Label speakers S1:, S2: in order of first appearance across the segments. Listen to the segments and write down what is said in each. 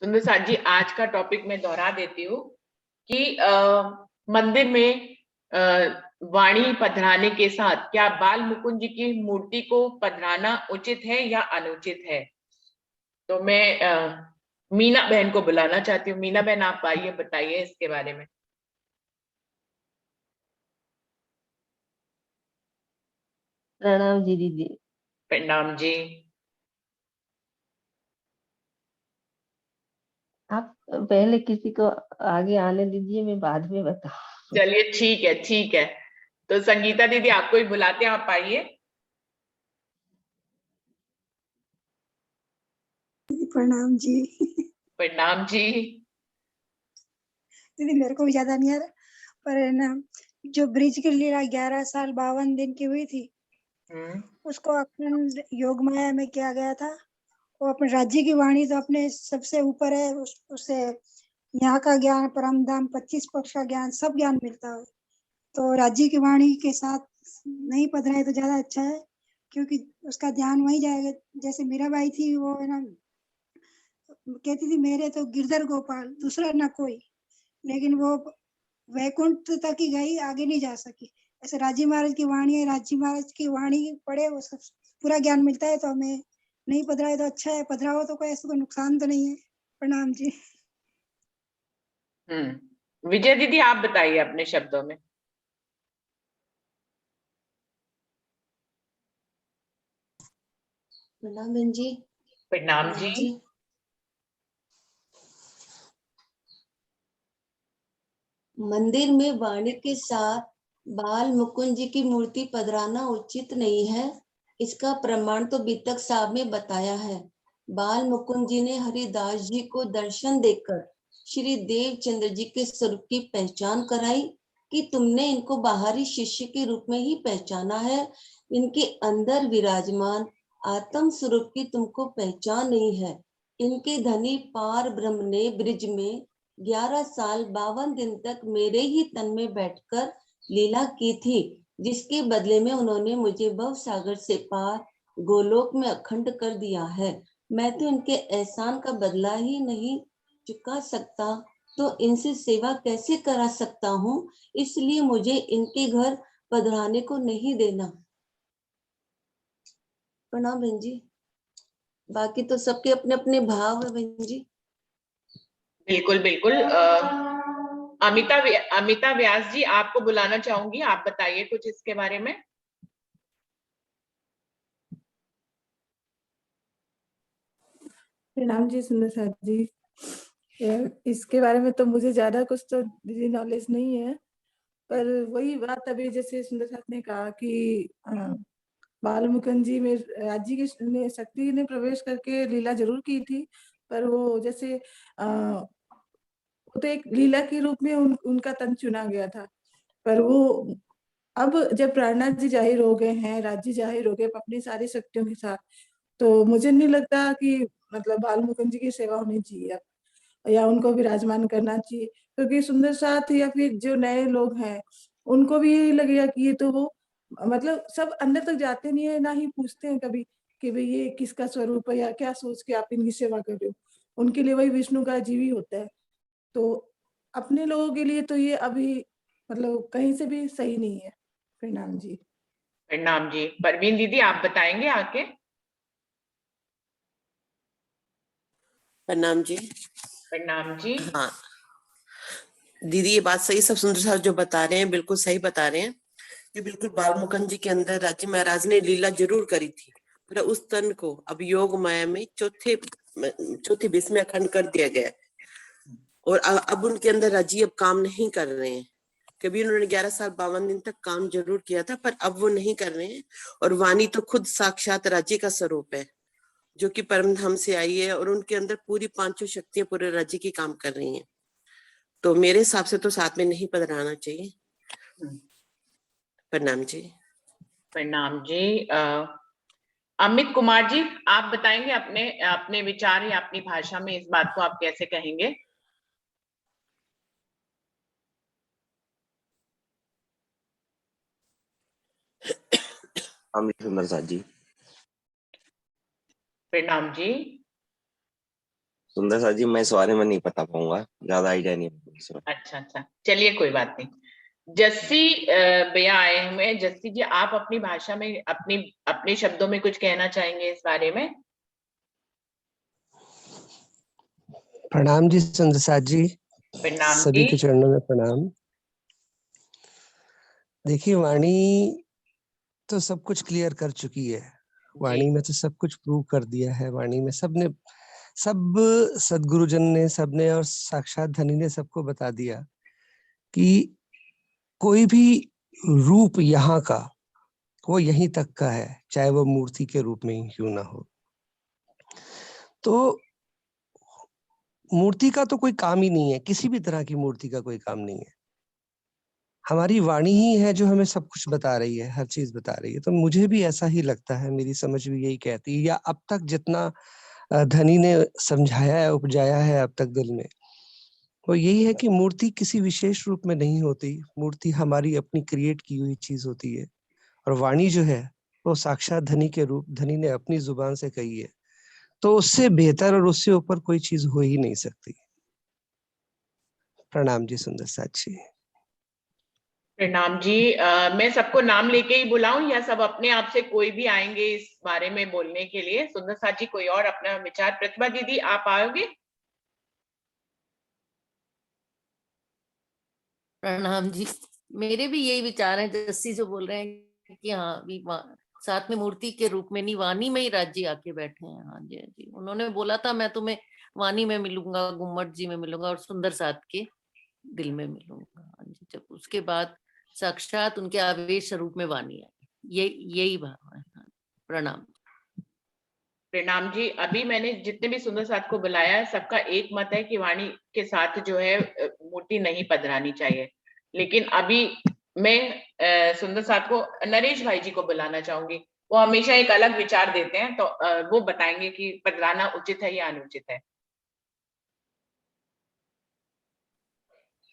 S1: सुंदर साथ जी, आज का टॉपिक मैं दोहरा देती हूँ कि मंदिर में वाणी पधराने के साथ क्या बाल मुकुंद जी की मूर्ति को पधराना उचित है या अनुचित है। तो मैं मीना बहन को बुलाना चाहती हूँ। मीना बहन, आप आइए, बताइए इसके बारे में।
S2: प्रणाम जी दीदी।
S1: प्रणाम जी।
S2: आप पहले किसी को आगे आने दीजिए, मैं बाद में बताऊं।
S1: चलिए, ठीक है ठीक है। तो संगीता दीदी, आपको ही बुलाते हैं, आप आइए।
S3: प्रणाम जी।
S1: प्रणाम जी।
S3: दीदी मेरे को भी ज्यादा नहीं आ रहा, पर है ना, जो ब्रिज की लीला 11 साल 52 दिन की हुई थी, उसको अखंड योग माया में किया गया था। वो अपने राज्य की वाणी तो अपने सबसे ऊपर है, उससे यहाँ का ज्ञान, परम धाम, 25 पक्ष का ज्ञान, सब ज्ञान मिलता है। तो राज्य की वाणी के साथ नहीं पधराए तो ज्यादा अच्छा है, क्योंकि उसका ध्यान वहीं जाएगा। जैसे मीरा बाई थी, वो है ना कहती थी, मेरे तो गिरधर गोपाल, दूसरा ना कोई, लेकिन वो वैकुंठ तक ही गई, आगे नहीं जा सकी। ऐसे राजी महाराज की वाणी है, राजी महाराज की वाणी पढ़े, वो सब पूरा ज्ञान मिलता है। तो हमें नहीं पधराए तो अच्छा है, पधराओ तो कोई ऐसा कोई नुकसान तो नहीं है। प्रणाम जी।
S1: विजय दीदी, आप बताइए अपने शब्दों में।
S4: प्रणाम बहन जी।
S1: प्रणाम जी।
S4: मंदिर में वाणी के साथ बाल मुकुंद जी की मूर्ति पधराना उचित नहीं है। इसका प्रमाण तो बीतक साहब में बताया है। बाल मुकुंद जी ने हरिदास जी को दर्शन देकर श्री देवचंद्र जी के स्वरूप की पहचान कराई कि तुमने इनको बाहरी शिष्य के रूप में ही पहचाना है, इनके अंदर विराजमान आत्म स्वरूप की तुमको पहचान नहीं है। इनके धनी पार ब्रह्म ने ब्रिज में 11 साल 52 दिन तक मेरे ही तन में बैठकर लीला की थी, जिसके बदले में उन्होंने मुझे भव सागर से पार गोलोक में अखंड कर दिया है। मैं तो इनके एहसान का बदला ही नहीं चुका सकता, तो इनसे सेवा कैसे करा सकता हूँ, इसलिए मुझे इनके घर पधराने को नहीं देना। प्रणाम बहन जी। बाकी तो सबके अपने अपने भाव है बहन जी।
S1: बिल्कुल बिल्कुल। अमिता व्यास जी, आपको बुलाना चाहूंगी, आप बताइए कुछ इसके बारे में।
S5: प्रणाम जी सुंदर साथ जी। इसके बारे में तो मुझे ज्यादा कुछ तो नॉलेज नहीं है, पर वही बात अभी जैसे सुंदर साथ ने कहा कि बाल मुकुंद जी में राज्य की ने शक्ति ने प्रवेश करके लीला जरूर की थी, पर वो जैसे वो तो एक लीला के रूप में उनका तन चुना गया था। पर वो अब जब प्राणनाथ जी जाहिर हो गए हैं, राज्य जाहिर हो गए अपनी सारी शक्तियों के साथ, तो मुझे नहीं लगता कि मतलब बाल मुकुंद जी की सेवा होनी चाहिए अब, या उनको विराजमान करना चाहिए, क्योंकि सुंदर साथ या फिर जो नए लोग हैं उनको भी यही लगेगा कि ये तो वो मतलब सब अंदर तक जाते नहीं है, ना ही पूछते हैं कभी कि भाई ये किसका स्वरूप है या क्या सोच के आप इनकी सेवा कर रहे हो। उनके लिए वही विष्णु का जीव ही होता है। तो अपने लोगों के लिए तो ये अभी मतलब कहीं से भी सही नहीं है। प्रणाम जी।
S1: प्रणाम जी। परवीन दीदी, आप बताएंगे आके।
S6: प्रणाम जी।
S1: प्रणाम जी।
S6: हाँ दीदी, ये बात सही, सब सुंदर साहब जो बता रहे हैं बिल्कुल सही बता रहे हैं कि बिल्कुल बाल मुकुंद जी के अंदर राज्य महाराज ने लीला जरूर करी थी, पर उस तन को अब योग माया में चौथे विश्व में अखंड कर दिया गया है। और अब उनके अंदर राज्य अब काम नहीं कर रहे हैं। कभी उन्होंने 11 साल 52 दिन तक काम जरूर किया था, पर अब वो नहीं कर रहे हैं। और वाणी तो खुद साक्षात राज्य का स्वरूप है, जो कि परम धाम से आई है, और उनके अंदर पूरी पांचों शक्तियां पूरे राज्य की काम कर रही हैं। तो मेरे हिसाब से तो साथ में नहीं पधराना चाहिए। प्रणाम जी।
S1: प्रणाम जी। अमित कुमार जी, आप बताएंगे अपने अपने विचार या अपनी भाषा में इस बात को आप कैसे कहेंगे।
S7: अमित सुंदर साथ जी।
S1: प्रणाम जी।
S7: सुंदर सा जी, मैं इस बारे में नहीं बता पाऊंगा, ज्यादा आइडिया नहीं है इसमें।
S1: अच्छा अच्छा, चलिए कोई बात नहीं। जस्सी भैया आए हुए। जस्सी जी, आप अपनी भाषा में अपने शब्दों में कुछ कहना चाहेंगे इस बारे में?
S8: प्रणाम जी सुंदर साथ जी,
S1: प्रणाम
S8: सभी
S1: जी।
S8: के चरणों में प्रणाम। देखिए, वाणी तो सब कुछ क्लियर कर चुकी है, वाणी में तो सब कुछ प्रूव कर दिया है। वाणी में सब सदगुरुजन ने, सबने और साक्षात धनी ने सबको बता दिया कि कोई भी रूप यहाँ का वो यहीं तक का है, चाहे वो मूर्ति के रूप में ही क्यों ना हो। तो मूर्ति का तो कोई काम ही नहीं है, किसी भी तरह की मूर्ति का कोई काम नहीं है। हमारी वाणी ही है जो हमें सब कुछ बता रही है, हर चीज बता रही है। तो मुझे भी ऐसा ही लगता है, मेरी समझ भी यही कहती है, या अब तक जितना धनी ने समझाया है, उपजाया है अब तक दिल में, वो यही है कि मूर्ति किसी विशेष रूप में नहीं होती, मूर्ति हमारी अपनी क्रिएट की हुई चीज होती है। और वाणी जो है वो साक्षात धनी के रूप, धनी ने अपनी जुबान से कही है, तो उससे बेहतर और उससे ऊपर कोई चीज हो ही नहीं सकती। प्रणाम जी सुंदर साथ जी।
S1: प्रणाम जी। मैं सबको नाम लेके ही बुलाऊं या सब अपने आप से कोई भी आएंगे इस बारे में बोलने के लिए? सुंदर साथ जी, कोई और अपना विचार? प्रतिभा दीदी, आप आओगे?
S9: प्रणाम जी। मेरे भी यही विचार हैं जस्सी जो बोल रहे हैं कि हाँ भी साथ में मूर्ति के रूप में नहीं, वाणी में ही राज्य आके बैठे हैं। हाँ जी, हाँ जी, उन्होंने बोला था मैं तुम्हें वाणी में मिलूंगा, गुम्मट जी में मिलूंगा और सुंदर साथ के दिल में मिलूंगा। हाँ जी, जब उसके बाद साक्षात उनके आवेश स्वरूप में वाणी आई, यही भाव है। हाँ, प्रणाम।
S1: प्रणाम जी। अभी मैंने जितने भी सुंदर साथ को बुलाया है, सबका एक मत है कि वाणी के साथ जो है मूर्ति नहीं पधरानी चाहिए। लेकिन अभी मैं सुंदर साथ को नरेश भाई जी को बुलाना चाहूंगी। वो हमेशा एक अलग विचार देते हैं, तो वो बताएंगे कि पधराना उचित है या अनुचित है।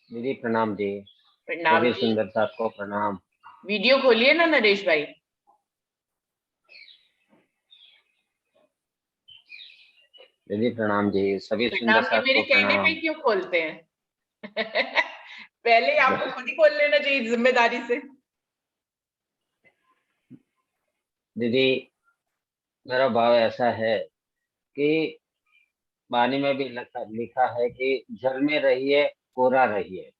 S10: दीदी प्रणाम जी।
S1: प्रणाम
S10: सभी
S1: जी।
S10: सुंदर साथ को प्रणाम।
S1: वीडियो खोलिए ना नरेश भाई।
S10: दीदी प्रणाम जी, सभी सुंदर
S1: प्रणाम जी,
S10: साथ
S1: मेरे
S10: को
S1: कहने पे
S10: प्रणाम।
S1: क्यों खोलते हैं? पहले आपको खुद ही खोल लेना चाहिए जिम्मेदारी से।
S10: दीदी मेरा भाव ऐसा है कि वाणी में भी लिखा है कि जल में रहिए कोरा रहिए।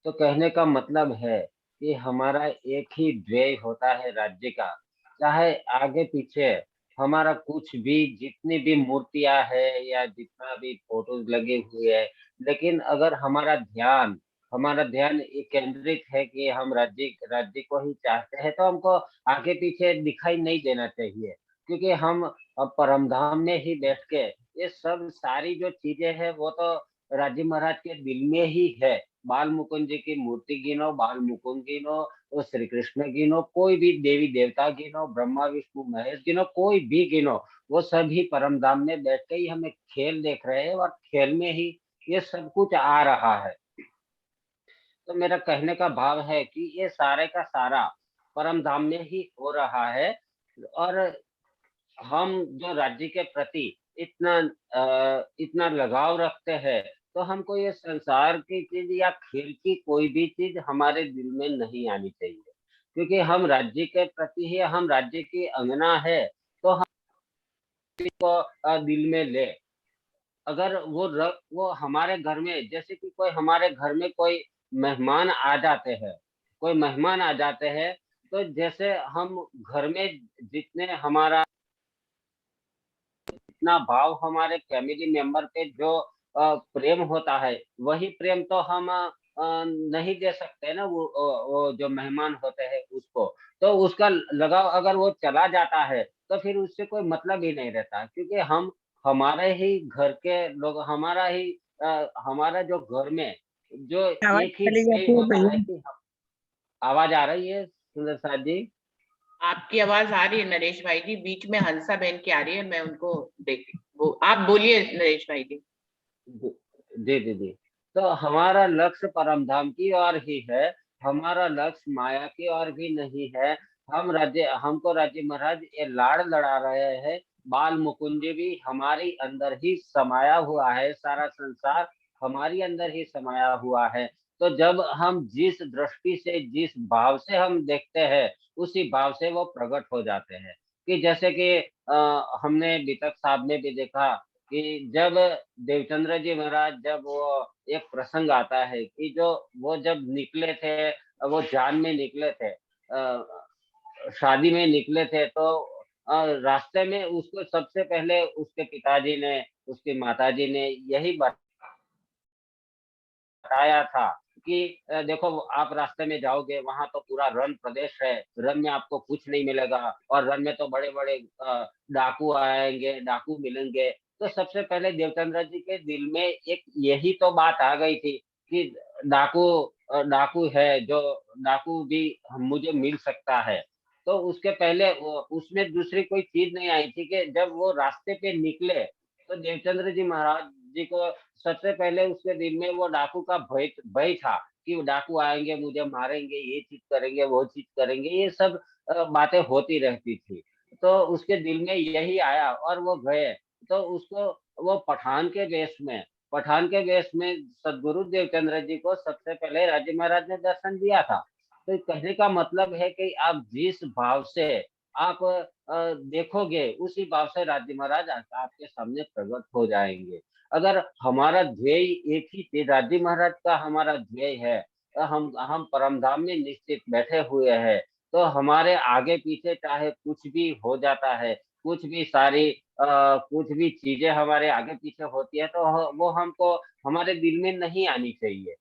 S10: तो कहने का मतलब है कि हमारा एक ही ध्येय होता है राज्य का, चाहे आगे पीछे हमारा कुछ भी, जितनी भी मूर्तियां है या जितना भी फोटोज लगे हुए है, लेकिन अगर हमारा ध्यान ये केंद्रित है कि हम राज्य को ही चाहते हैं, तो हमको आगे पीछे दिखाई नहीं देना चाहिए। क्योंकि हम अब परमधाम में ही बैठ के ये सब सारी जो चीजें हैं वो तो राज्य महाराज के दिल में ही है। बाल मुकुंद जी की मूर्ति गिनो, बाल मुकुंद गिनो, तो श्री कृष्ण गिनो, कोई भी देवी देवता गिनो, ब्रह्मा विष्णु महेश गिनो, कोई भी गिनो, वो सभी परम धाम में बैठ के ही हमें खेल देख रहे हैं और खेल में ही ये सब कुछ आ रहा है। तो मेरा कहने का भाव है कि ये सारे का सारा परम धाम में ही हो रहा है। और हम जो राज्य के प्रति इतना लगाव रखते हैं, तो हमको ये संसार की चीज या खेल की कोई भी चीज हमारे दिल में नहीं आनी चाहिए। क्योंकि हम राज्य के प्रति ही, हम राज्य की अंगना है, तो हम को दिल में ले। अगर वो हमारे घर में, जैसे कि कोई हमारे घर में कोई मेहमान आ जाते हैं, तो जैसे हम घर में जितने हमारा इतना भाव हमारे फैमिली मेंबर पे जो प्रेम होता है, वही प्रेम तो हम नहीं दे सकते ना वो जो मेहमान होते हैं उसको। तो उसका लगाव अगर वो चला जाता है तो फिर उससे कोई मतलब ही नहीं रहता। क्योंकि हम हमारे ही घर के लोग, हमारा जो घर में जो
S11: आवाज
S10: एक ही
S11: चली
S10: ध्येय
S11: जाती है
S10: होता है
S11: भैया।
S10: कि आवाज आ रही है सुंदर साथ जी?
S1: आपकी आवाज आ रही है नरेश भाई जी, बीच में हंसा बहन की आ रही है, मैं उनको देख वो आप बोलिए नरेश भाई जी।
S10: जी दीदी, तो हमारा लक्ष्य परमधाम की ओर ही है, हमारा लक्ष्य माया की ओर भी नहीं है। हमको राज्य महाराज ये लाड़ लड़ा रहे हैं बाल मुकुंद भी हमारी अंदर ही समाया हुआ है, सारा संसार हमारी अंदर ही समाया हुआ है। तो जब हम जिस दृष्टि से, जिस भाव से हम देखते हैं, उसी भाव से वो प्रकट हो जाते हैं। कि जैसे कि हमने बीतक साहब ने भी देखा कि जब देवचंद्र जी महाराज, जब वो एक प्रसंग आता है कि जो वो जब निकले थे, वो जान में निकले थे, शादी में निकले थे, तो रास्ते में उसको सबसे पहले उसके पिताजी ने, उसकी माताजी ने यही बताया था कि देखो आप रास्ते में जाओगे, वहां तो पूरा रण प्रदेश है, रण में आपको कुछ नहीं मिलेगा, और रण में तो बड़े बड़े डाकू आएंगे, डाकू मिलेंगे। तो सबसे पहले देवचंद्र जी के दिल में एक यही तो बात आ गई थी कि डाकू डाकू है, जो डाकू भी मुझे मिल सकता है। तो उसके पहले उसमें दूसरी कोई चीज नहीं आई थी कि जब वो रास्ते पे निकले, तो देवचंद्र जी महाराज जी को सबसे पहले उसके दिल में वो डाकू का भय भय था कि वो डाकू आएंगे, मुझे मारेंगे, ये चीज करेंगे, वो चीज करेंगे, ये सब बातें होती रहती थी। तो उसके दिल में यही आया और वो गए। तो उसको वो पठान के वेश में सदगुरु देवचंद्र जी को सबसे पहले राजी महाराज ने दर्शन दिया था। तो कहने का मतलब है कि आप जिस भाव से आप देखोगे, उसी भाव से राजी महाराज आपके सामने प्रकट हो जाएंगे। अगर हमारा ध्येय एक ही थे, राजी महाराज का हमारा ध्येय है, तो हम परमधाम में निश्चित बैठे हुए हैं, तो हमारे आगे पीछे चाहे कुछ भी हो जाता है, कुछ भी सारी कुछ भी चीजें हमारे आगे पीछे होती है, तो वो हमको हमारे दिल में नहीं आनी चाहिए।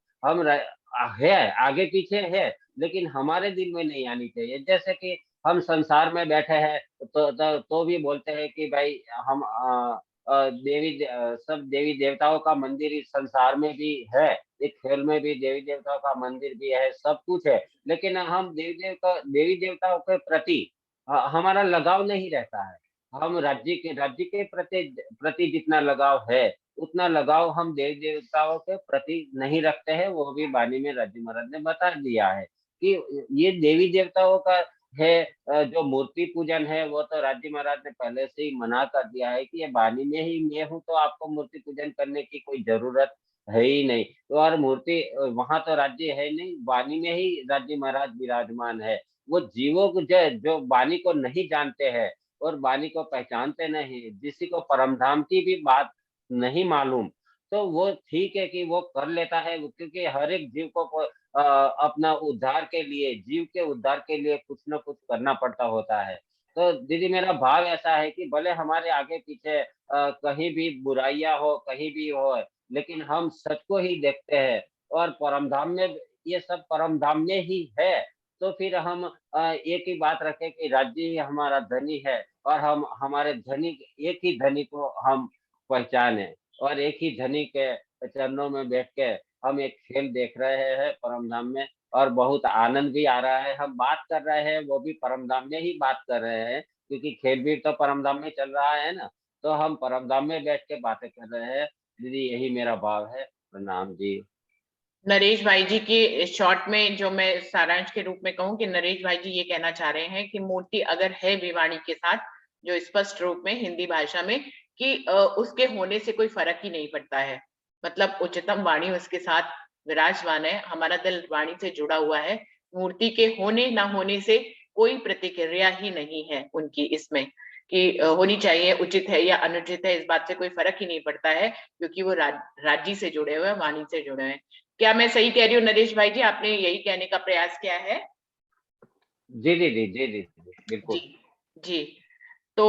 S10: है आगे पीछे है, लेकिन हमारे दिल में नहीं आनी चाहिए। जैसे कि हम संसार में बैठे हैं, तो भी बोलते हैं कि भाई हम सब देवी देवताओं का मंदिर इस संसार में भी है, इस खेल में भी देवी देवताओं का मंदिर भी है, सब कुछ है, लेकिन हम देवी देवताओं के प्रति हमारा लगाव नहीं रहता है। हम राज्य के प्रति जितना लगाव है, उतना लगाव हम देवी देवताओं के प्रति नहीं रखते हैं। वो भी वाणी में राज्य महाराज ने बता दिया है कि ये देवी देवताओं का है, जो मूर्ति पूजन है, वो तो राज्य महाराज ने पहले से ही मना कर दिया है कि ये वाणी में ही मैं हूँ, तो आपको मूर्ति पूजन करने की कोई जरूरत है ही नहीं। तो और मूर्ति वहां तो राज्य है नहीं, वाणी में ही राज्य महाराज विराजमान है। वो जीवों को जो वाणी को नहीं जानते हैं और वाणी को पहचानते नहीं, जिसी को परमधाम की भी बात नहीं मालूम, तो वो ठीक है कि वो कर लेता है, क्योंकि हर एक जीव को अपना उद्धार के लिए, जीव के उद्धार के लिए कुछ न कुछ करना पड़ता होता है। तो दीदी मेरा भाव ऐसा है कि भले हमारे आगे पीछे कहीं भी बुराइयां हो, कहीं भी हो, लेकिन हम सच को ही देखते हैं, और परमधाम में ये सब परमधाम में ही है। तो फिर हम एक ही बात रखें कि राज्य ही हमारा धनी है, और हम हमारे धनी, एक ही धनी को हम पहचाने, और एक ही धनी के चरणों में बैठ के हम एक खेल देख रहे हैं परमधाम में, और बहुत आनंद भी आ रहा है। हम बात कर रहे हैं, वो भी परमधाम में ही बात कर रहे हैं, क्योंकि खेल भी तो परमधाम में चल रहा है ना। तो हम परमधाम में बैठ के बातें कर रहे हैं। दीदी यही मेरा भाव है। प्रणाम जी।
S1: नरेश भाई जी के शॉर्ट में जो मैं सारांश के रूप में कहूँ कि नरेश भाई जी ये कहना चाह रहे हैं कि मूर्ति अगर है विवाणी के साथ, जो स्पष्ट रूप में हिंदी भाषा में, कि उसके होने से कोई फर्क ही नहीं पड़ता है। मतलब उच्चतम वाणी उसके साथ विराजमान है, हमारा दिल वाणी से जुड़ा हुआ है, मूर्ति के होने ना होने से कोई प्रतिक्रिया ही नहीं है उनकी इसमें, कि होनी चाहिए, उचित है या अनुचित है, इस बात से कोई फर्क ही नहीं पड़ता है, क्योंकि वो राज्य से जुड़े हुए हैं, वाणी से जुड़े हुए हैं। क्या मैं सही कह रही हूँ नरेश भाई जी? आपने यही कहने का प्रयास किया है?
S10: जी दीदी, जी दीदी, बिल्कुल।
S1: जी जी। तो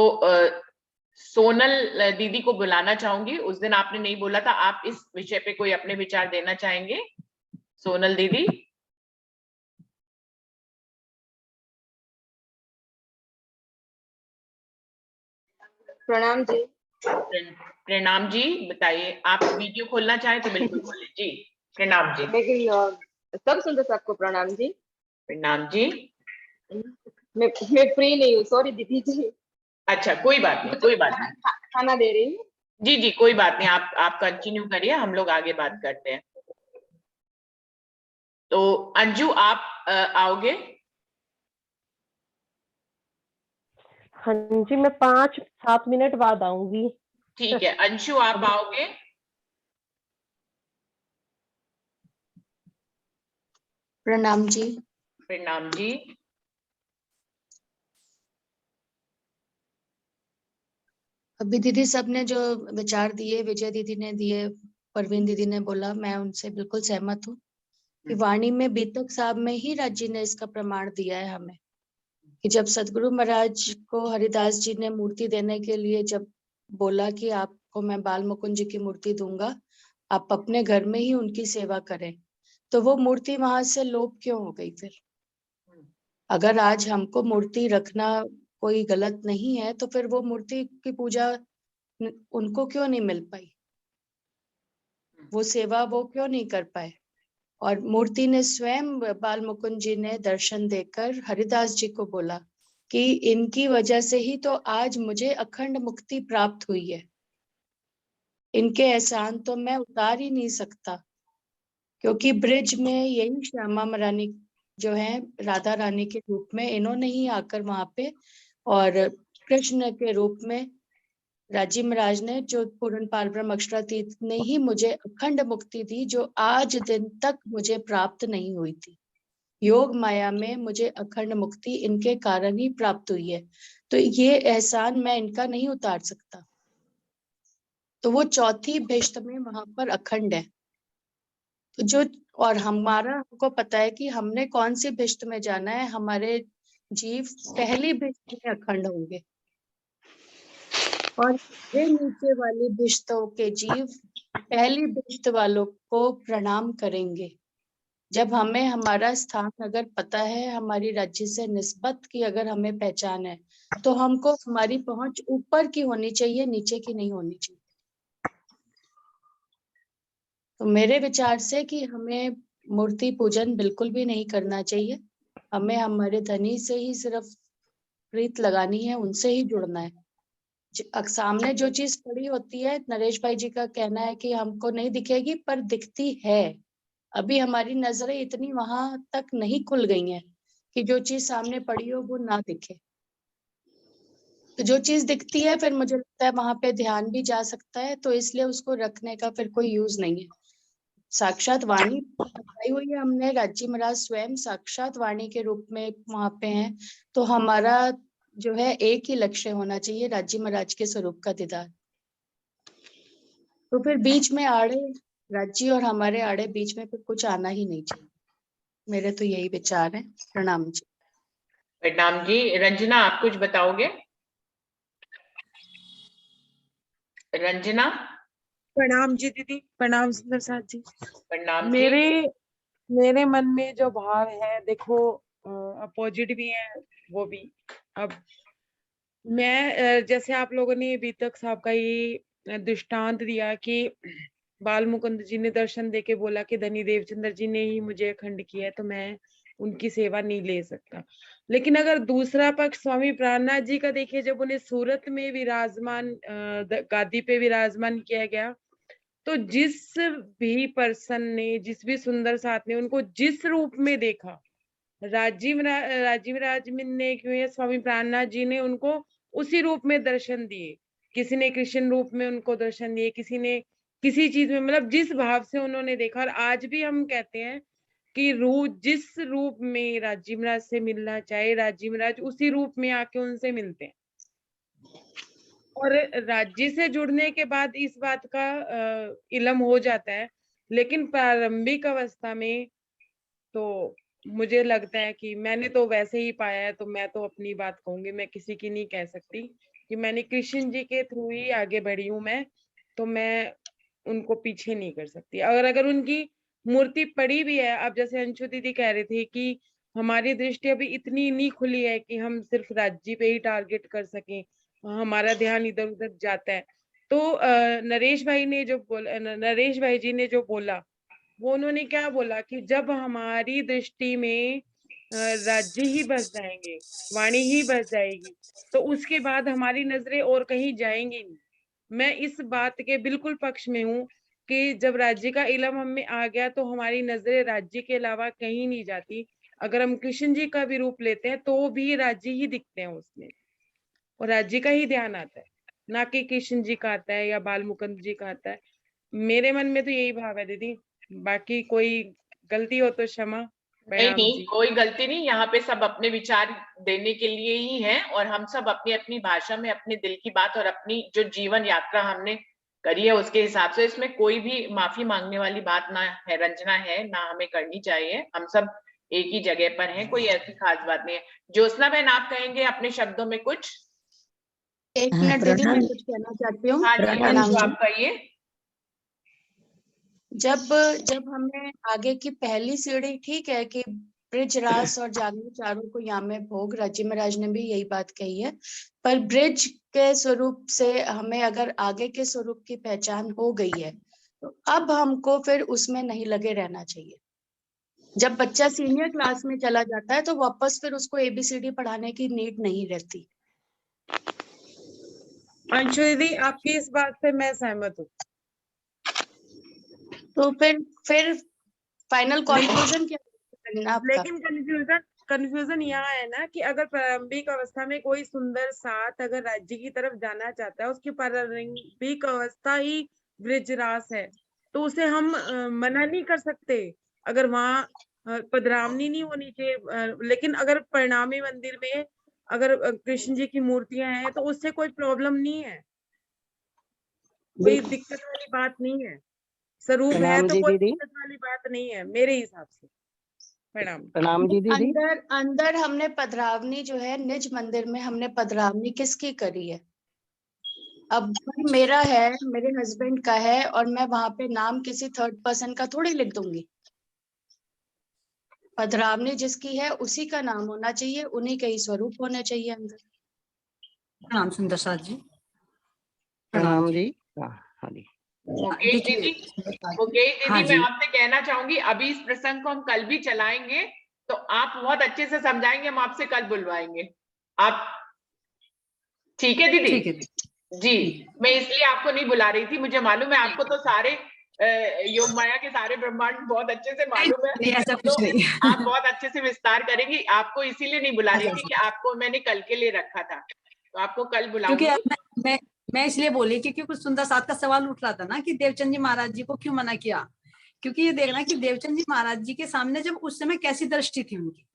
S1: सोनल दीदी को बुलाना चाहूंगी। उस दिन आपने नहीं बोला था, आप इस विषय पे कोई अपने विचार देना चाहेंगे? सोनल दीदी।
S11: प्रणाम जी।
S1: प्रणाम जी, बताइए। आप वीडियो खोलना चाहें तो बिल्कुल खोलें जी। प्रणाम जी।
S11: लेकिन सब सुंदर सबको प्रणाम जी।
S1: प्रणाम जी।
S11: मैं फ्री नहीं हूँ, सॉरी दीदी जी।
S1: अच्छा कोई बात नहीं, कोई बात नहीं।
S11: खाना दे रही हूँ।
S1: जी जी कोई बात नहीं, आप कंटिन्यू करिए, हम लोग आगे बात करते हैं। तो अंजू आप आओगे?
S11: हाँ जी, मैं 5-7 मिनट बाद आऊंगी।
S1: ठीक है, अंशु आप आओगे?
S12: प्रणाम जी।
S1: प्रणाम जी।
S12: अभी दीदी सबने जो विचार दिए, विजय दीदी ने दिए, परवीन दीदी ने बोला, मैं उनसे बिल्कुल सहमत हूँ कि वाणी में बीतक साहब में ही राज्य ने इसका प्रमाण दिया है हमें, कि जब सदगुरु महाराज को हरिदास जी ने मूर्ति देने के लिए जब बोला कि आपको मैं बाल मुकुंद जी की मूर्ति दूंगा, आप अपने घर में ही उनकी सेवा करें, तो वो मूर्ति वहां से लोप क्यों हो गई फिर? अगर आज हमको मूर्ति रखना कोई गलत नहीं है, तो फिर वो मूर्ति की पूजा उनको क्यों नहीं मिल पाई? वो सेवा वो क्यों नहीं कर पाए? और मूर्ति ने स्वयं, बाल मुकुंद जी ने दर्शन देकर हरिदास जी को बोला कि इनकी वजह से ही तो आज मुझे अखंड मुक्ति प्राप्त हुई है, इनके एहसान तो मैं उतार ही नहीं सकता। क्योंकि ब्रिज में यही श्यामा रानी जो है, राधा रानी के रूप में इन्होंने ही आकर वहां पे, और कृष्ण के रूप में राजीव महाराज ने, जो पूर्ण पारब्रह्म अक्षरातीत ने ही मुझे अखंड मुक्ति दी, जो आज दिन तक मुझे प्राप्त नहीं हुई थी। योग माया में मुझे अखंड मुक्ति इनके कारण ही प्राप्त हुई है, तो ये एहसान मैं इनका नहीं उतार सकता। तो वो चौथी भिष्ट में वहां पर अखंड है। तो जो, और हमको पता है कि हमने कौन सी भिष्ट में जाना है, हमारे जीव पहली भिष्ट में अखंड होंगे, और वे नीचे वाली भिष्टों के जीव पहली भिष्ट वालों को प्रणाम करेंगे। जब हमें हमारा स्थान अगर पता है, हमारी राज्य से निस्बत की अगर हमें पहचान है, तो हमको हमारी पहुंच ऊपर की होनी चाहिए, नीचे की नहीं होनी चाहिए। तो मेरे विचार से कि हमें मूर्ति पूजन बिल्कुल भी नहीं करना चाहिए, हमें हमारे धनी से ही सिर्फ प्रीत लगानी है, उनसे ही जुड़ना है। सामने जो चीज पड़ी होती है, नरेश भाई जी का कहना है कि हमको नहीं दिखेगी पर दिखती है। अभी हमारी नजरें इतनी वहां तक नहीं खुल गई हैं कि जो चीज सामने पड़ी हो वो ना दिखे। तो जो चीज दिखती है, फिर मुझे लगता है वहां पे ध्यान भी जा सकता है, तो इसलिए उसको रखने का फिर कोई यूज नहीं है। साक्षात वाणी बताई हुई है हमने, राज्य महाराज स्वयं साक्षात वाणी के रूप में वहां पे हैं, तो हमारा जो है एक ही लक्ष्य होना चाहिए, राज्य महाराज के स्वरूप का दीदार। तो फिर बीच में आड़े, राज्य और हमारे आड़े बीच में फिर कुछ आना ही नहीं चाहिए। मेरे तो यही विचार है। प्रणाम जी।
S1: प्रणाम जी। रंजना आप कुछ बताओगे? रंजना।
S13: प्रणाम जी दीदी। प्रणाम सुंदर साथ जी।
S1: प्रणाम जी।
S13: मेरे मन में जो भाव है, देखो अपोजिट भी है वो भी। अब मैं जैसे आप लोगों ने बीतक साहब का ये दृष्टांत दिया कि बाल मुकुंद जी ने दर्शन देके बोला कि धनी देवचंद्र जी ने ही मुझे अखंड किया है, तो मैं उनकी सेवा नहीं ले सकता। लेकिन अगर दूसरा पक्ष स्वामी प्राणनाथ जी का देखिए, जब उन्हें सूरत में विराजमान गादी पे विराजमान किया गया, तो जिस भी पर्सन ने, जिस भी सुंदर साथ ने उनको जिस रूप में देखा, राजीव राज ने क्यों है, स्वामी प्राणनाथ जी ने उनको उसी रूप में दर्शन दिए। किसी ने कृष्ण रूप में उनको दर्शन दिए, किसी ने किसी चीज में, मतलब जिस भाव से उन्होंने देखा। और आज भी हम कहते हैं कि जिस रूप में राजीव महाराज से मिलना चाहे, राजीव महाराज उसी रूप में आके उनसे मिलते हैं। और राज्य से जुड़ने के बाद इस बात का इल्म हो जाता है, लेकिन प्रारंभिक अवस्था में तो मुझे लगता है कि मैंने तो वैसे ही पाया है, तो मैं तो अपनी बात कहूंगी, मैं किसी की नहीं कह सकती, कि मैंने कृष्ण जी के थ्रू ही आगे बढ़ी हूं मैं, तो मैं उनको पीछे नहीं कर सकती। अगर उनकी मूर्ति पड़ी भी है, अब जैसे अंशु दीदी कह रहे थे कि हमारी दृष्टि अभी इतनी नहीं खुली है कि हम सिर्फ राज्य पे ही टारगेट कर सकें, हमारा ध्यान इधर उधर जाता है। तो नरेश भाई जी ने जो बोला, वो उन्होंने क्या बोला कि जब हमारी दृष्टि में राज्य ही बस जाएंगे, वाणी ही बस जाएगी, तो उसके बाद हमारी नजरें और कहीं जाएंगी नहीं। मैं इस बात के बिल्कुल पक्ष में हूँ कि जब राज्य का इल्म हमें आ गया, तो हमारी नजरें राज्य के अलावा कहीं नहीं जाती। अगर हम कृष्ण जी का भी रूप लेते हैं, तो भी राज्य ही दिखते हैं उसमें। और राज्य का ही ध्यान आता है, ना कि कृष्ण जी का आता है या बाल मुकुंद जी का आता है। मेरे मन में तो यही भाव है दीदी, बाकी कोई गलती हो तो क्षमा।
S1: नहीं
S13: प्रणाम
S1: नहीं,
S13: जी।
S1: कोई गलती नहीं, यहाँ पे सब अपने विचार देने के लिए ही हैं और हम सब अपनी अपनी भाषा में अपने दिल की बात और अपनी जो जीवन यात्रा हमने करी है उसके हिसाब से, इसमें कोई भी माफी मांगने वाली बात ना है रंजना, है ना हमें करनी चाहिए। हम सब एक ही जगह पर हैं, कोई ऐसी खास बात नहीं है। ज्योत्सना बहन, आप कहेंगे अपने शब्दों में कुछ?
S12: एक मिनट दीदी, मैं कुछ कहना चाहती हूँ।
S1: हाँ जी,
S12: प्रणाम
S1: हरीश,
S12: जी।
S1: आप कहिए।
S12: जब हमने आगे की पहली सीढ़ी, ठीक है कि ब्रिज, रास और जागरण चारों को यहाँ में भोग, राज्य महाराज ने भी यही बात कही है, पर ब्रिज के स्वरूप से हमें अगर आगे के स्वरूप की पहचान हो गई है तो अब हमको फिर उसमें नहीं लगे रहना चाहिए। जब बच्चा सीनियर क्लास में चला जाता है तो वापस फिर उसको ABCD पढ़ाने की नीड नहीं रहती।
S13: अंशु दीदी, आपकी इस बात से मैं सहमत हूँ।
S12: तो फिर फाइनल कंक्लूजन क्या करना आपका?
S13: लेकिन कंफ्यूजन यहाँ है ना कि अगर प्रारंभिक अवस्था में कोई सुंदर साथ अगर राज्य की तरफ जाना चाहता है, उसकी प्रारंभिक अवस्था ही ब्रिजरास है, तो उसे हम मना नहीं कर सकते। अगर वहाँ पधरावनी नहीं होनी चाहिए, लेकिन अगर परिणामी मंदिर में अगर कृष्ण जी की मूर्तियां हैं तो उससे कोई प्रॉब्लम नहीं है, कोई दिक्कत वाली बात नहीं है। स्वरूप है तो कोई दिक्कत वाली बात नहीं है मेरे हिसाब से। प्रणाम
S12: जी दीदी। अंदर हमने पधरावनी जो है निज मंदिर में हमने पधरावनी किसकी करी है? अब मेरा है, मेरे हस्बैंड का है, और मैं वहां पे नाम किसी थर्ड पर्सन का थोड़ी लिख दूंगी। पधरावनी जिसकी है उसी का नाम होना चाहिए, उन्हीं के ही स्वरूप होने चाहिए अंदर।
S14: प्रणाम सुंदर साथ जी।
S15: प्रणाम जी। हाँ जी।
S1: मुकेश दीदी,
S14: हाँ
S1: मैं
S14: जी।
S1: आपसे कहना चाहूंगी, अभी इस प्रसंग को हम कल भी चलाएंगे तो आप बहुत अच्छे से समझाएंगे, हम आपसे कल बुलवाएंगे। आप ठीक है दीदी?
S14: ठीक है
S1: जी, मैं इसलिए आपको नहीं बुला रही थी, मुझे मालूम है आपको तो सारे योग माया के सारे ब्रह्मांड बहुत अच्छे से मालूम है।
S14: नहीं, ऐसा कुछ
S1: तो
S14: नहीं।
S1: आप बहुत अच्छे से विस्तार करेंगी, आपको इसीलिए नहीं बुला रही थी कि आपको मैंने कल के लिए रखा था, तो आपको कल बुलाऊंगी।
S14: क्योंकि मैं इसलिए बोली क्योंकि कुछ सुंदर साथ का सवाल उठ रहा था ना कि देवचंद जी महाराज जी को क्यों मना किया, क्योंकि ये देखना कि देवचंद जी महाराज जी के सामने जब उस समय कैसी दृष्टि थी उनकी,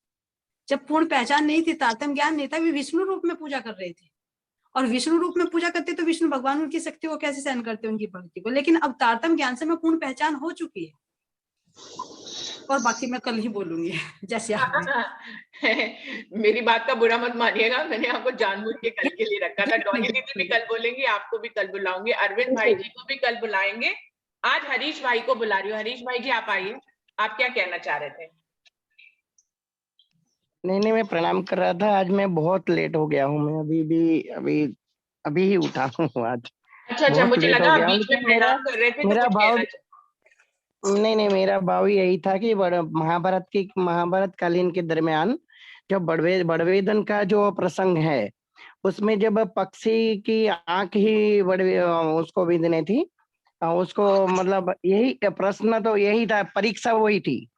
S14: जब पूर्ण पहचान नहीं थी, तारतम्य ज्ञान नहीं था, वे विष्णु रूप में पूजा कर रहे थे, और विष्णु रूप में पूजा करते तो विष्णु भगवान उनकी शक्ति को कैसे सहन करते उनकी भक्ति को। लेकिन अब तारतम्य ज्ञान से मैं पूर्ण पहचान हो चुकी है, और बाकी मैं कल ही बोलूंगी जैसे आपने।
S1: मेरी बात का बुरा मत मानिएगा, मैंने आपको जानबूझ के कल के लिए रखा था। डॉली दीदी भी कल बोलेंगी, आपको भी कल बुलाऊंगी, अरविंद भाई जी को भी कल बुलाएंगे। आज हरीश भाई को बुला रही हूँ। हरीश भाई जी आप आइए, आप क्या कहना चाह रहे थे?
S15: नहीं, मैं प्रणाम कर रहा था। आज मैं बहुत लेट हो गया हूँ, मैं अभी ही उठा हूँ आज।
S1: अच्छा, मुझे लगा बीच में
S15: मेरा
S1: प्रणाम कर रहे थे तो
S15: मेरा
S1: कुछ
S15: भाव
S1: कहना
S15: नहीं, मेरा भाव यही था कि महाभारत कालीन के दरमियान जो बड़वेदन का जो प्रसंग है, उसमें जब पक्षी की आंख ही उसको विंदने थी, उसको मतलब यही प्रश्न तो यही था, परीक्षा वही थी।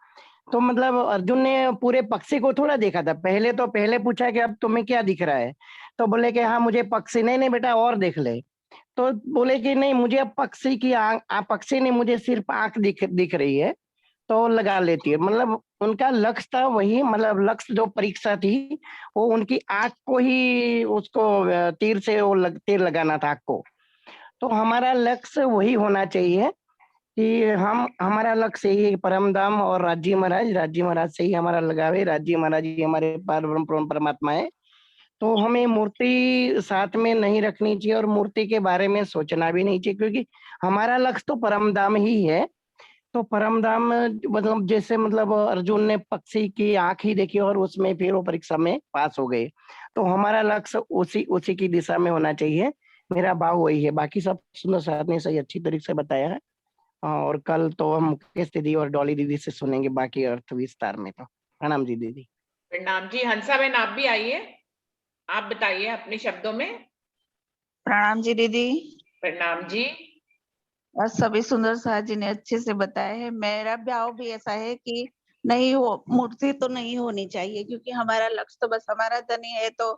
S15: तो मतलब अर्जुन ने पूरे पक्षी को थोड़ा देखा था। पहले पूछा कि अब तुम्हें क्या दिख रहा है, तो बोले कि हाँ मुझे पक्षी। नहीं बेटा और देख ले। तो बोले कि नहीं मुझे अब पक्षी की पक्षी नहीं, मुझे सिर्फ आंख दिख रही है, तो लगा लेती है। मतलब उनका लक्ष्य था वही, मतलब लक्ष्य जो परीक्षा थी वो उनकी आंख को ही, उसको तीर लगाना था आंख को। तो हमारा लक्ष्य वही होना चाहिए कि हमारा लक्ष्य यही है, परम धाम और राज्य महाराज से ही हमारा लगाव है। राज्य महाराज ही हमारे परमात्मा है। तो हमें मूर्ति साथ में नहीं रखनी चाहिए और मूर्ति के बारे में सोचना भी नहीं चाहिए, क्योंकि हमारा लक्ष्य तो परम धाम ही है। तो परम धाम मतलब जैसे मतलब अर्जुन ने पक्षी की आंख ही देखी और उसमें फिर वो परीक्षा में पास हो गए, तो हमारा लक्ष्य उसी की दिशा में होना चाहिए। मेरा भाव वही है। बाकी सब सुंदर साथ ने सही अच्छी तरीके से बताया है, और कल तो हम मुकेश दीदी और डॉली दीदी से सुनेंगे बाकी अर्थ विस्तार में। तो प्रणाम जी दीदी।
S1: प्रणाम जी। हंसा बहन आप भी आइए, आप बताइए अपने शब्दों में।
S16: प्रणाम जी दीदी।
S1: प्रणाम जी।
S16: और सभी सुंदर साथ जी ने अच्छे से बताया है। मेरा भाव भी ऐसा है कि नहीं हो, मूर्ति तो नहीं होनी चाहिए, क्योंकि हमारा लक्ष्य तो बस हमारा धन ही है, तो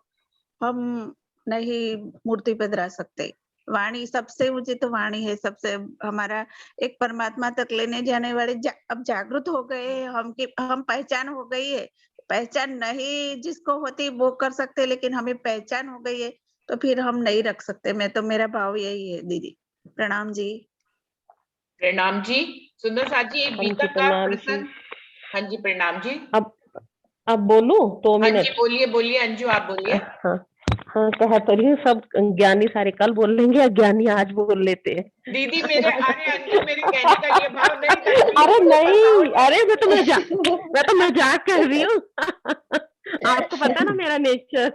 S16: हम नहीं मूर्ति पधरा सकते। वाणी सबसे उचित वाणी है, सबसे हमारा एक परमात्मा तक लेने जाने वाले अब जागृत हो गए हैं हम कि हम पहचान हो गई है। पहचान नहीं जिसको होती वो कर सकते, लेकिन हमें पहचान हो गई है तो फिर हम नहीं रख सकते। मैं तो मेरा भाव यही है दीदी। प्रणाम जी।
S1: प्रणाम जी। सुंदर साथ जी, एक
S17: हाँ जी,
S1: बीतक का
S17: प्रणाम जी।
S1: प्रसंग। हाँ जी, प्रणाम जी।
S17: अब बोलूं 2
S1: हाँ जी,
S17: मिनट?
S1: बोलिए बोलिए अंजू, आप बोलिए।
S17: हाँ हाँ, कह तो रही हूँ सब ज्ञानी सारे कल बोल लेंगे, अज्ञानी आज बोल लेते हैं।
S1: दीदी मेरे, अरे अंजू मेरे कहने का ये भाव नहीं था, प्लीज
S17: अरे
S1: मुझे बताओ
S17: नहीं, अरे मैं तो मजाक कर रही हूँ। आपको पता ना मेरा नेचर।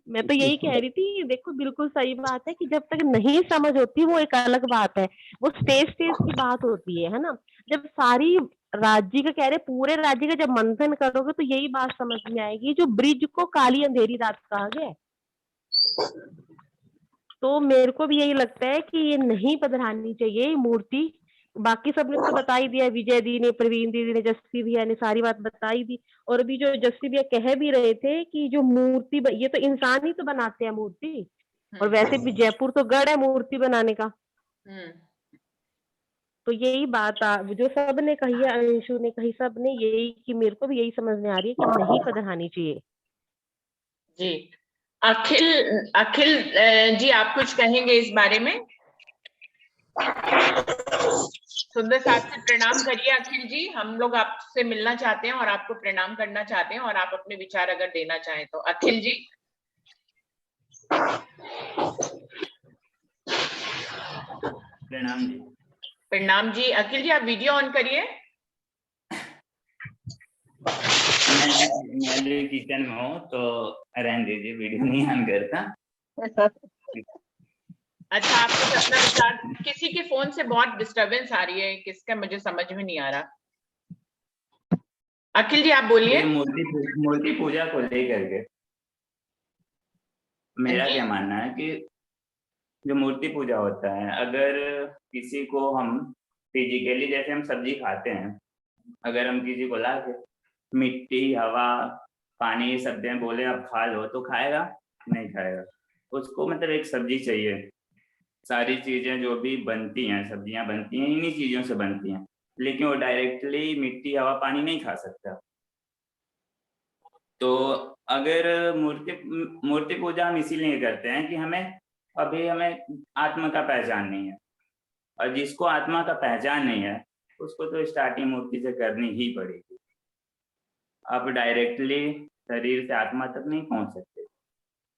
S17: मैं तो यही कह रही थी, देखो बिल्कुल सही बात है कि जब तक नहीं समझ होती वो एक अलग बात है, वो स्टेज की बात होती है ना। जब सारी राज्य का कह रहे, पूरे राज्य का जब मंथन करोगे तो यही बात समझ में आएगी, जो ब्रिज को काली अंधेरी रात कहा गया है। तो मेरे को भी यही लगता है कि ये नहीं पधरानी चाहिए मूर्ति। बाकी सबने तो बता ही दिया, विजय दी ने, प्रवीण दीदी ने, जस्सी भैया ने सारी बात बता ही दी। और अभी जो जस्सी भैया कह भी रहे थे कि जो मूर्ति ये तो इंसान ही तो बनाते हैं मूर्ति, और वैसे भी जयपुर तो गढ़ है मूर्ति बनाने का। तो यही बात जो सब ने कही है, अंशु ने कही, सब ने यही, कि मेरे को भी यही समझ में आ रही है कि नहीं पधरानी चाहिए
S1: जी। अखिल जी, आप कुछ कहेंगे इस बारे में? सुंदर साथ से प्रणाम करिए अखिल जी, हम लोग आपसे मिलना चाहते हैं और आपको प्रणाम करना चाहते हैं, और आप अपने विचार अगर देना चाहें तो। अखिल जी।
S18: प्रणाम जी।
S1: प्रणाम जी। अखिल जी, आप वीडियो ऑन करिए।
S18: मैं भी किचन में हूँ तो रहने दीजिए, वीडियो नहीं ऑन करता।
S1: अच्छा, आपको अपना विचार, किसी के फोन से बहुत डिस्टरबेंस आ रही है, किसका मुझे समझ में नहीं आ रहा। अखिल जी आप बोलिए।
S18: मूर्ति पूजा को लेकर के मेरा क्या मानना है कि जो मूर्ति पूजा होता है, अगर किसी को हम फिजिकली, जैसे हम सब्जी खाते हैं, अगर हम किसी को ला के मिट्टी, हवा, पानी, ये सब्जियां बोले आप खा लो, तो खाएगा? नहीं खाएगा। उसको मतलब एक सब्जी चाहिए। सारी चीजें जो भी बनती हैं, सब्जियां बनती हैं, इन्हीं चीजों से बनती हैं, लेकिन वो डायरेक्टली मिट्टी, हवा, पानी नहीं खा सकता। तो अगर मूर्ति पूजा हम इसीलिए करते हैं कि हमें आत्मा का पहचान नहीं है, और जिसको आत्मा का पहचान नहीं है उसको तो स्टार्टिंग मूर्ति से करनी ही पड़ेगी। आप डायरेक्टली शरीर से आत्मा तक नहीं पहुंच सकते।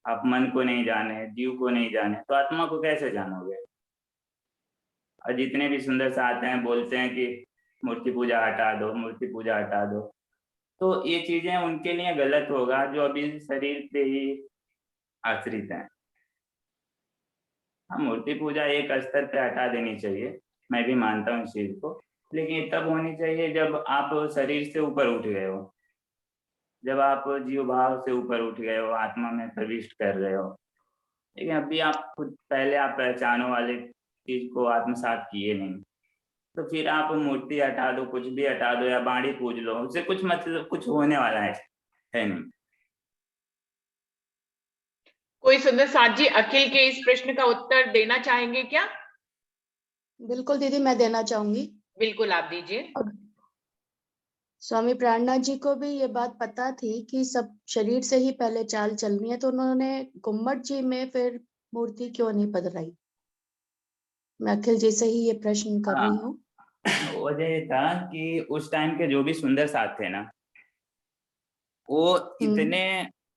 S18: आप मन को नहीं जाने, जीव को नहीं जाने, तो आत्मा को कैसे जानोगे? और जितने भी सुंदर से आते हैं बोलते हैं कि मूर्ति पूजा हटा दो, मूर्ति पूजा हटा दो, तो ये चीजें उनके लिए गलत होगा जो अभी शरीर पे ही आश्रित हैं। हाँ, मूर्ति पूजा एक स्तर पे हटा देनी चाहिए, मैं भी मानता हूँ इस चीज को, लेकिन तब होनी चाहिए जब आप शरीर से ऊपर उठ गए हो, जब आप जीव भाव से ऊपर उठ गए हो, आत्मा में प्रविष्ट कर रहे हो। लेकिन अभी आप खुद पहले आप पहचानो वाले चीज को आत्मसात किए नहीं, तो फिर आप मूर्ति हटा दो, कुछ भी हटा दो, या बाणी पूज लो, उससे कुछ मतलब कुछ होने वाला है नहीं।
S1: कोई सुंदर साथ जी अखिल के इस प्रश्न का उत्तर देना चाहेंगे क्या?
S12: बिल्कुल दीदी, मैं देना चाहूंगी।
S1: बिल्कुल, आप दीजिए।
S12: स्वामी प्राणनाथ जी को भी ये बात पता थी कि सब शरीर से ही पहले चाल चलनी है, तो उन्होंने गुम्मट जी में फिर मूर्ति क्यों नहीं पधराई? मैं अखिल जी से ही ये प्रश्न कर रही हूँ।
S18: वजह ये था कि उस टाइम के जो भी सुंदर साथ थे ना, वो इतने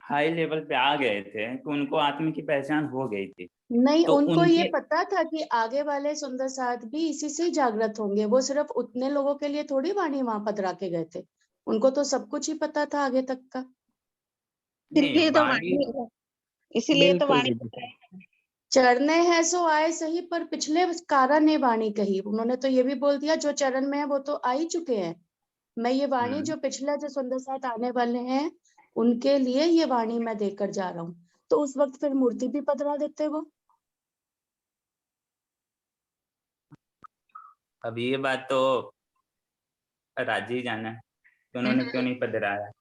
S18: हाई लेवल पे आ गए थे कि उनको आत्मा की पहचान हो गई थी।
S12: नहीं,
S18: तो
S12: उनको ये पता था कि आगे वाले सुंदर साथ भी इसी से जागृत होंगे। वो सिर्फ उतने लोगों के लिए थोड़ी वाणी वहां पधरा के गए थे, उनको तो सब कुछ ही पता था आगे तक का।
S16: इसीलिए तो वाणी
S12: चरने हैं सो आए सही, पर पिछले कारण ने वाणी कही। उन्होंने तो ये भी बोल दिया जो चरण में है वो तो आ ही चुके हैं। मैं ये वाणी जो पिछला जो सुंदर साथ आने वाले हैं उनके लिए ये वाणी मैं देकर जा रहा हूँ। तो उस वक्त फिर मूर्ति भी पधरा देते वो।
S18: अब ये बात तो राजी जाना है कि उन्होंने क्यों नहीं पधराया।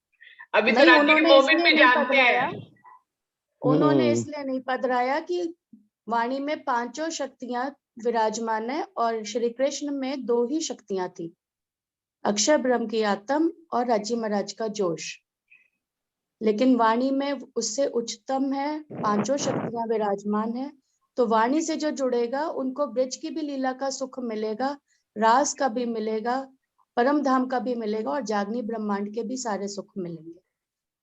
S1: अभी तो राज्य के मोमेंट में जानते हैं।
S12: उन्होंने इसलिए नहीं पधराया कि वाणी में पांचों शक्तियां विराजमान है और श्री कृष्ण में 2 ही शक्तियां थी, अक्षर ब्रह्म की आत्म और राजी महाराज का जोश। लेकिन वाणी में उससे उच्चतम है, पांचों शक्तियां विराजमान है, तो वाणी से जो जुड़ेगा उनको ब्रज की भी लीला का सुख मिलेगा, रास का भी मिलेगा, परम धाम का भी मिलेगा और जागनी ब्रह्मांड के भी सारे सुख मिलेंगे।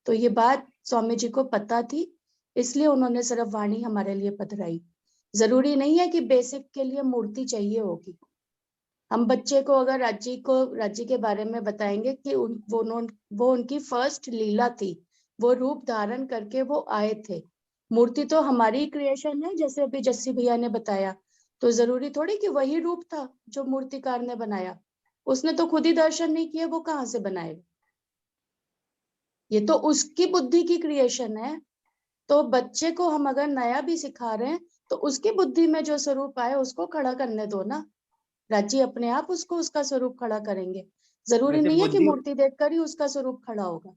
S12: तो ये बात स्वामी जी को पता थी, इसलिए उन्होंने सिर्फ वाणी हमारे लिए पधराई। जरूरी नहीं है कि बेसिक के लिए मूर्ति चाहिए होगी। हम बच्चे को अगर राज्य के बारे में बताएंगे कि वो उनकी फर्स्ट लीला थी, वो रूप धारण करके वो आए थे। मूर्ति तो हमारी क्रिएशन है, जैसे अभी जस्सी भैया ने बताया, तो जरूरी थोड़ी कि वही रूप था जो मूर्तिकार ने बनाया। उसने तो खुद ही दर्शन नहीं किया, वो कहाँ से बनाएगा? ये तो उसकी बुद्धि की क्रिएशन है। तो बच्चे को हम अगर नया भी सिखा रहे हैं तो उसकी बुद्धि में जो स्वरूप आए उसको खड़ा करने दो ना। राज्य अपने आप उसको उसका स्वरूप खड़ा करेंगे। जरूरी
S18: वैसे
S12: नहीं है कि
S18: बुद्धि
S12: मूर्ति देखकर ही उसका स्वरूप खड़ा होगा।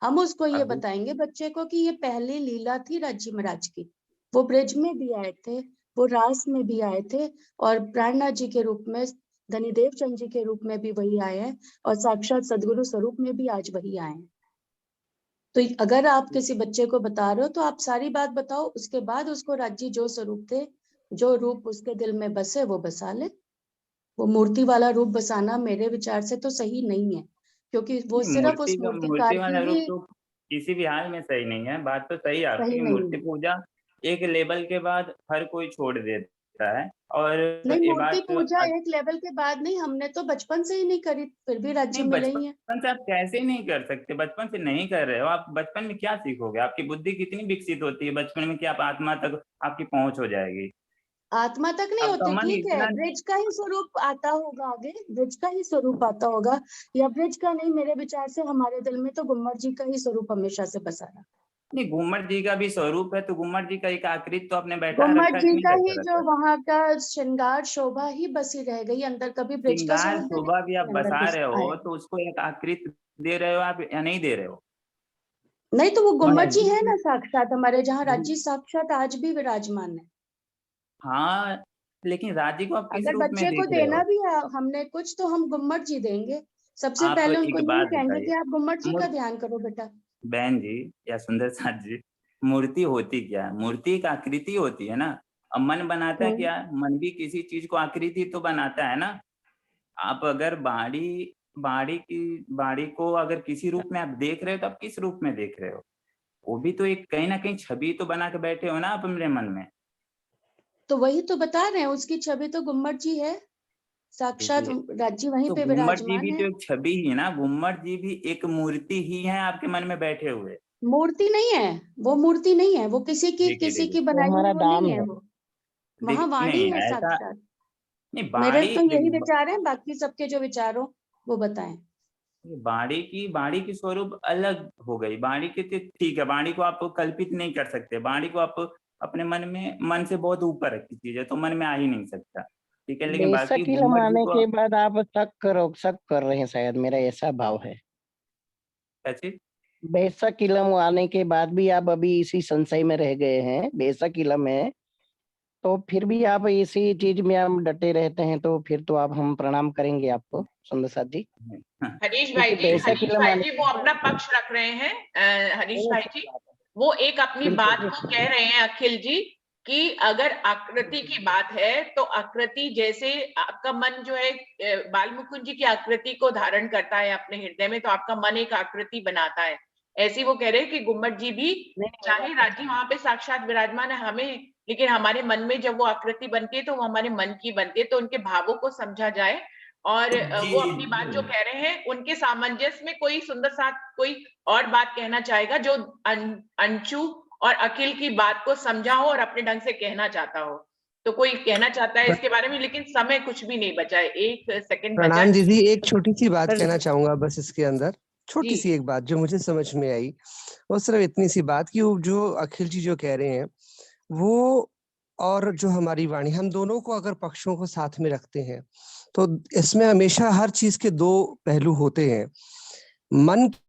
S12: हम उसको ये बताएंगे बच्चे को कि ये पहली लीला थी राज्य महाराज की। वो ब्रज में भी आए थे, वो रास में भी आए थे और प्राणनाथ जी के रूप में, धनीदेव चंद जी के रूप में भी वही आए हैं और साक्षात सदगुरु स्वरूप में भी आज वही आए हैं। तो अगर आप किसी बच्चे को बता रहे हो तो आप सारी बात बताओ, उसके बाद उसको राज्य जो स्वरूप थे, जो रूप उसके दिल में बसे वो बसा ले। वो मूर्ति वाला रूप बसाना मेरे विचार से तो सही नहीं है, क्योंकि वो सिर्फ उस मूर्तिकार
S18: मूर्ति वाला
S12: की
S18: रूप
S12: ही
S18: तो किसी भी हाल में सही नहीं है। बात तो सही है आपकी
S12: सही
S18: कि
S12: नहीं
S18: मूर्ति
S12: है।
S18: पूजा एक लेवल के बाद हर कोई छोड़ देता है। और
S12: नहीं,
S18: ये
S12: मूर्ति
S18: बात
S12: पूजा एक लेवल के बाद नहीं, हमने तो बचपन से ही नहीं करी, फिर भी राज्य
S18: नहीं,
S12: मिले ही है।
S18: बचपन से आप कैसे नहीं कर सकते? बचपन से नहीं कर रहे हो आप, बचपन में क्या सीखोगे? आपकी बुद्धि कितनी विकसित होती है बचपन में कि आप आत्मा तक आपकी पहुंच हो जाएगी।
S12: आत्मा तक नहीं
S18: आपका
S12: होती,
S18: मन
S12: ठीक है,
S18: इतना
S12: ब्रज का ही स्वरूप आता होगा, आगे ब्रज का ही स्वरूप आता होगा, या ब्रज का नहीं, मेरे विचार से हमारे दिल में तो गुम्मट जी का ही स्वरूप हमेशा से बसा रहा।
S18: नहीं, घुम्मट जी का भी स्वरूप है तो घुम्मट जी का एक आकृति तो आपने बैठा
S12: गुम्मट
S18: रखा है
S12: जी
S18: कि नहीं
S12: का
S18: बैठा
S12: ही
S18: रखा
S12: जो
S18: है?
S12: वहां का श्रृंगार शोभा ही बसी रह गई अंदर, कभी ब्रज का
S18: श्रृंगार
S12: स्वरूप भी
S18: शोभा भी आप
S12: नहीं अंदर
S18: बसा
S12: घुस
S18: रहे हो
S12: आया।
S18: तो उसको एक आकृति दे रहे हो आप या नहीं दे रहे हो?
S12: नहीं तो वो गुम्मट जी है
S18: जी
S12: ना साक्षात हमारे, जहाँ राज्य साक्षात आज भी विराजमान है।
S18: हाँ, लेकिन राजी को आप किस
S12: अगर
S18: रूप में
S12: बच्चे को
S18: देख रहे
S12: देना
S18: हो?
S12: भी है हमने कुछ, तो हम गुम्मट जी देंगे। सबसे
S18: आप
S12: पहले उनको
S18: एक
S12: यही
S18: बात
S12: कहेंगे
S18: बताइए,
S12: कि आप गुम्मट जी का
S18: मूर्ति
S12: ध्यान करो बेटा।
S18: बहन जी या सुंदर साथ जी, मूर्ति होती क्या है? मूर्ति एक आकृति होती है ना। अब मन बनाता है क्या? मन भी किसी चीज को आकृति तो बनाता है ना। आप अगर बाड़ी को अगर किसी रूप में आप देख रहे हो तो आप किस रूप में देख रहे हो? वो भी तो एक कहीं ना कहीं छवि तो बना के बैठे हो ना आप अपने मन में।
S12: तो वही तो बता रहे हैं, उसकी छवि तो गुम्मट जी है, साक्षात
S18: देखिए,
S12: राज्य वहीं
S18: तो
S12: पे
S18: गुम्मट जी
S12: विराजमान
S18: भी
S12: है।
S18: तो एक छवि ही है ना। गुम्मट जी भी एक मूर्ति ही है आपके मन में बैठे हुए।
S12: मूर्ति नहीं है, वो मूर्ति नहीं है, वो किसी
S18: देखिए
S12: की
S15: वो
S12: बनाई हुई
S15: हमारा
S12: वो नहीं
S15: दाम
S12: है
S15: है।
S12: वो। वहां वाणी
S18: नहीं
S12: है
S18: ऐसा
S12: साक्षात।
S18: नहीं।
S12: मेरे
S18: बाड़ी
S12: तो यही विचार है, बाकी सबके जो विचार हो वो बताएं।
S18: बाड़ी की स्वरूप अलग हो गई। बाड़ी की तो ठीक है, बाड़ी को आप कल्पित नहीं कर सकते। बाड़ी को आप अपने मन से बहुत ऊपर है, चीज है तो मन में आ ही नहीं सकता। ठीक है, लेकिन बाकी
S15: बेशक इल्म
S18: घुम्मट जी
S15: आने
S18: को
S15: के बाद आप शक कर रहे हैं, शायद मेरा ऐसा भाव है।
S18: कैसे?
S15: बेशक इल्म आने के बाद भी आप अभी इसी संशय में रह गए हैं। बेशक इल्म है तो फिर भी आप इसी चीज में आप डटे रहते हैं, तो फिर तो आप हम प्रणाम करेंगे आपको सुंदर साथ जी।
S1: हरीश
S15: क्योंकि बेशक इल्म आने
S1: भाई जी वो अपना पक्ष रख रहे हैं। हरीश भाई जी वो एक अपनी बात को कह रहे हैं अखिल जी कि अगर आकृति की बात है तो आकृति, जैसे आपका मन जो है बाल मुकुंद जी की आकृति को धारण करता है अपने हृदय में, तो आपका मन एक आकृति बनाता है। ऐसे वो कह रहे हैं कि गुम्मट जी भी, चाहे राजी वहां पे साक्षात विराजमान है हमें, लेकिन हमारे मन में जब वो आकृति बनती है तो वो हमारे मन की बनती है। तो उनके भावों को समझा जाए और वो अपनी बात जो कह रहे हैं उनके सामंजस्य में कोई सुंदर साथ कोई और बात कहना चाहेगा जो अंशु और अखिल की बात को समझा हो और अपने ढंग से कहना चाहता हो। तो कोई कहना चाहता है इसके बारे में, लेकिन समय कुछ भी नहीं बचा है, 1 सेकंड बचा
S8: प्रणाम
S1: है।
S8: दीदी, एक छोटी सी बात कहना चाहूंगा बस इसके अंदर। छोटी
S1: जी
S8: सी एक बात जो मुझे समझ में आई, वो सिर्फ इतनी सी बात कि वो जो अखिल जी जो कह रहे हैं वो और जो हमारी वाणी, हम दोनों को अगर पक्षों को साथ में रखते हैं तो इसमें हमेशा हर चीज के दो पहलू होते हैं। मन